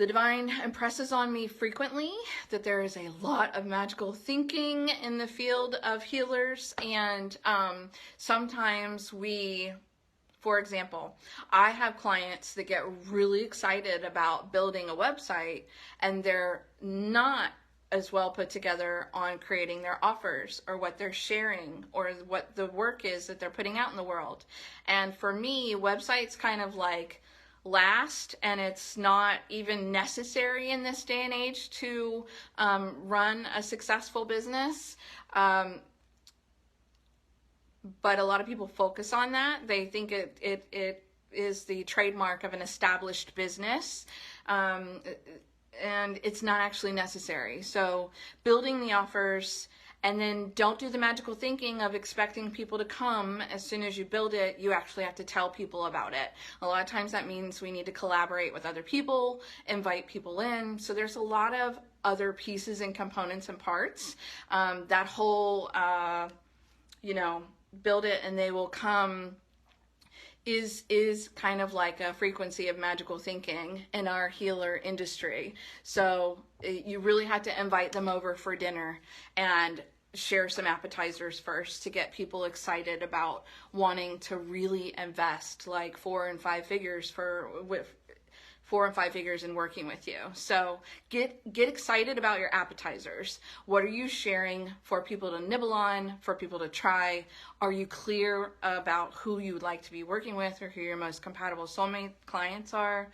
The divine impresses on me frequently that there is a lot of magical thinking in the field of healers, and sometimes for example, I have clients that get really excited about building a website and they're not as well put together on creating their offers or what they're sharing or what the work is that they're putting out in the world. And for me, websites kind of like last, and it's not even necessary in this day and age to run a successful business. But a lot of people focus on that. They think it is the trademark of an established business. And it's not actually necessary. So building the offers, and then don't do the magical thinking of expecting people to come as soon as you build it. You actually have to tell people about it. A lot of times that means we need to collaborate with other people, invite people in. So there's a lot of other pieces and components and parts. That whole, build it and they will come is kind of like a frequency of magical thinking in our healer industry. So you really have to invite them over for dinner and share some appetizers first to get people excited about wanting to really invest like 4 and 5 figures with 4 and 5 figures in working with you. So get excited about your appetizers. What are you sharing for people to nibble on, for people to try? Are you clear about who you would like to be working with or who your most compatible soulmate clients are?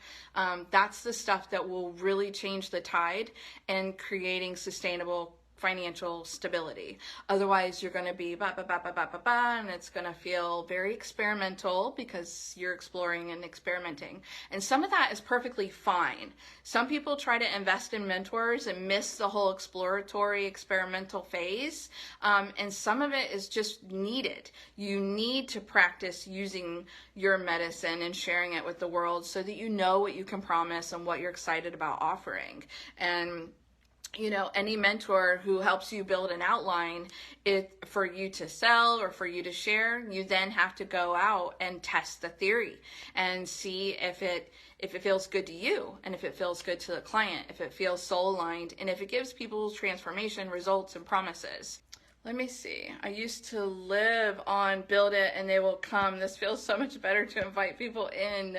That's the stuff that will really change the tide in creating sustainable financial stability. Otherwise, you're going to be and it's going to feel very experimental because you're exploring and experimenting. And some of that is perfectly fine. Some people try to invest in mentors and miss the whole exploratory experimental phase. And some of it is just needed. You need to practice using your medicine and sharing it with the world so that you know what you can promise and what you're excited about offering. And any mentor who helps you build an outline for you to sell or for you to share, you then have to go out and test the theory and see if it feels good to you and if it feels good to the client, if it feels soul aligned, and if it gives people transformation, results, and promises. Let me see. I used to live on Build It and They Will Come. This feels so much better to invite people in.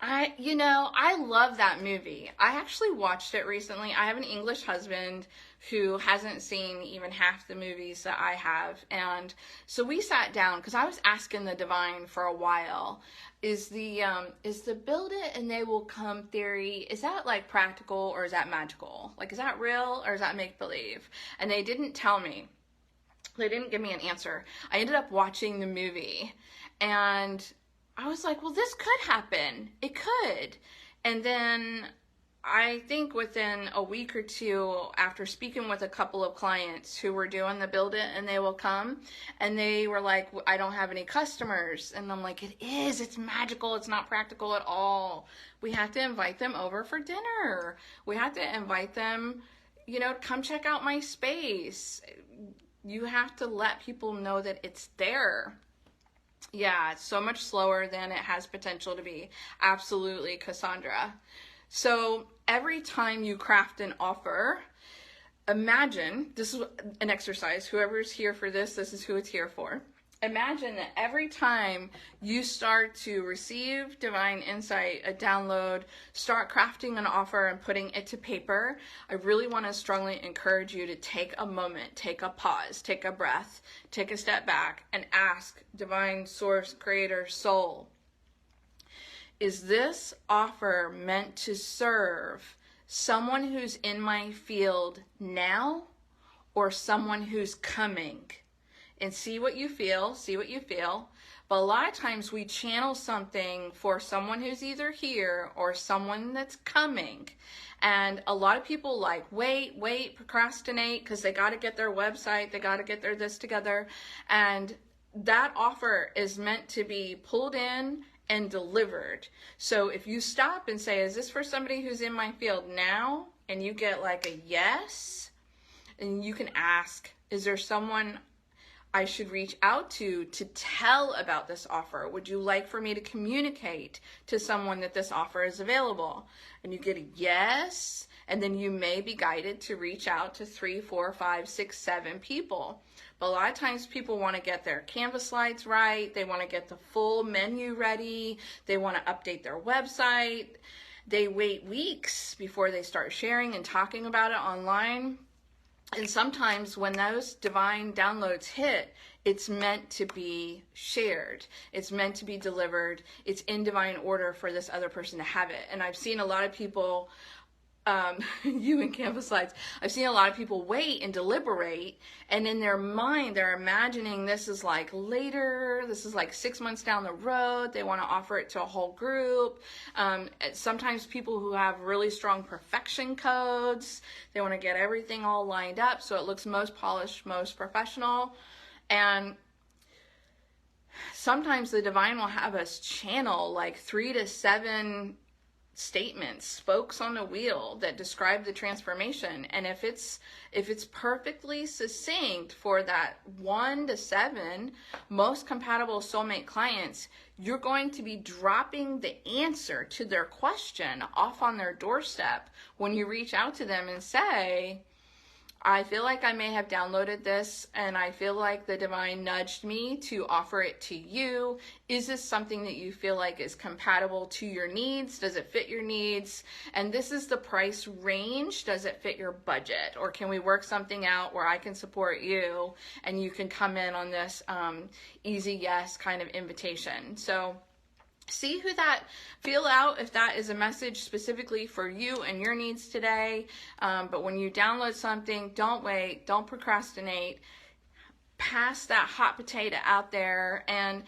I love that movie. I actually watched it recently. I have an English husband who hasn't seen even half the movies that I have. And so we sat down because I was asking the divine for a while, is the Build It and They Will Come theory, is that like practical or is that magical? Like, is that real or is that make believe? And they didn't tell me. They didn't give me an answer. I ended up watching the movie and I was like, well, this could happen. It could. And then I think within a week or two after speaking with a couple of clients who were doing the Build It and They Will Come, and they were like, I don't have any customers. And I'm like, it is. It's magical. It's not practical at all. We have to invite them over for dinner. We have to invite them, come check out my space. You have to let people know that it's there. Yeah, it's so much slower than it has potential to be. Absolutely, Cassandra. So every time you craft an offer, imagine, this is an exercise. Whoever's here for this is who it's here for. Imagine that every time you start to receive divine insight, a download, start crafting an offer and putting it to paper, I really want to strongly encourage you to take a moment, take a pause, take a breath, take a step back and ask divine source, creator, soul, is this offer meant to serve someone who's in my field now or someone who's coming? And see what you feel. But a lot of times we channel something for someone who's either here or someone that's coming. And a lot of people wait, procrastinate because they got to get their website, they got to get their this together. And that offer is meant to be pulled in and delivered. So if you stop and say, is this for somebody who's in my field now? And you get like a yes, and you can ask, is there someone I should reach out to tell about this offer? Would you like for me to communicate to someone that this offer is available? And you get a yes, and then you may be guided to reach out to 3, 4, 5, 6, 7 people. But a lot of times people want to get their Canvas slides right. They want to get the full menu ready. They want to update their website. They wait weeks before they start sharing and talking about it online. And sometimes when those divine downloads hit, it's meant to be shared. It's meant to be delivered. It's in divine order for this other person to have it. And I've seen a lot of people, you and Canvas slides, I've seen a lot of people wait and deliberate, and in their mind, they're imagining this is like later, this is like 6 months down the road. They want to offer it to a whole group. Sometimes people who have really strong perfection codes, they want to get everything all lined up so it looks most polished, most professional. And sometimes the divine will have us channel like 3 to 7 statements, spokes on the wheel that describe the transformation. And if it's perfectly succinct for that 1 to 7 most compatible soulmate clients, you're going to be dropping the answer to their question off on their doorstep when you reach out to them and say, I feel like I may have downloaded this and I feel like the divine nudged me to offer it to you. Is this something that you feel like is compatible to your needs? Does it fit your needs? And this is the price range. Does it fit your budget? Or can we work something out where I can support you and you can come in on this easy yes kind of invitation? So see who that, feel out if that is a message specifically for you and your needs today. But when you download something, don't wait, don't procrastinate, pass that hot potato out there. And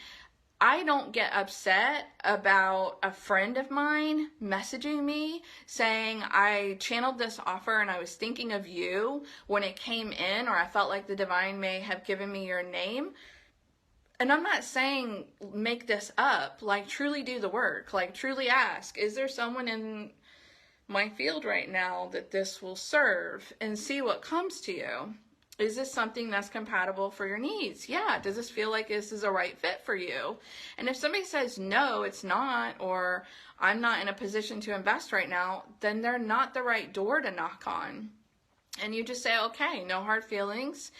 I don't get upset about a friend of mine messaging me saying I channeled this offer and I was thinking of you when it came in, or I felt like the divine may have given me your name. And I'm not saying make this up, like truly do the work, like truly ask, is there someone in my field right now that this will serve, and see what comes to you. Is this something that's compatible for your needs? Yeah. Does this feel like this is a right fit for you? And if somebody says, no, it's not, or I'm not in a position to invest right now, then they're not the right door to knock on. And you just say, okay, no hard feelings.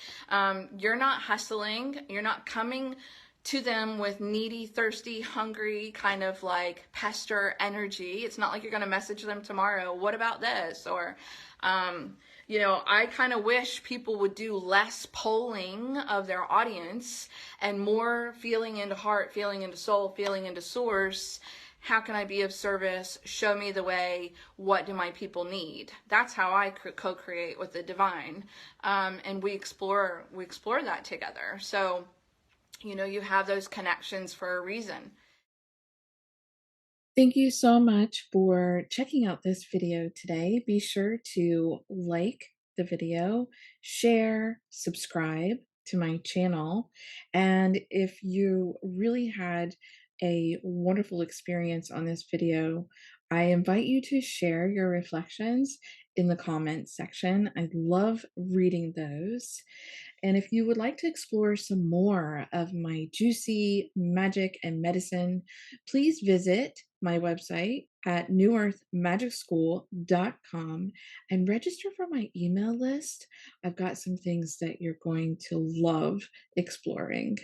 You're not hustling. You're not coming to them with needy, thirsty, hungry, kind of like pester energy. It's not like you're going to message them tomorrow, what about this? Or, I kind of wish people would do less polling of their audience and more feeling into heart, feeling into soul, feeling into source. How can I be of service? Show me the way. What do my people need? That's how I co-create with the divine. And we explore that together. So, you have those connections for a reason. Thank you so much for checking out this video today. Be sure to like the video, share, subscribe to my channel. And if you really had a wonderful experience on this video, I invite you to share your reflections in the comments section. I love reading those. And if you would like to explore some more of my juicy magic and medicine, please visit my website at newearthmagicschool.com and register for my email list. I've got some things that you're going to love exploring.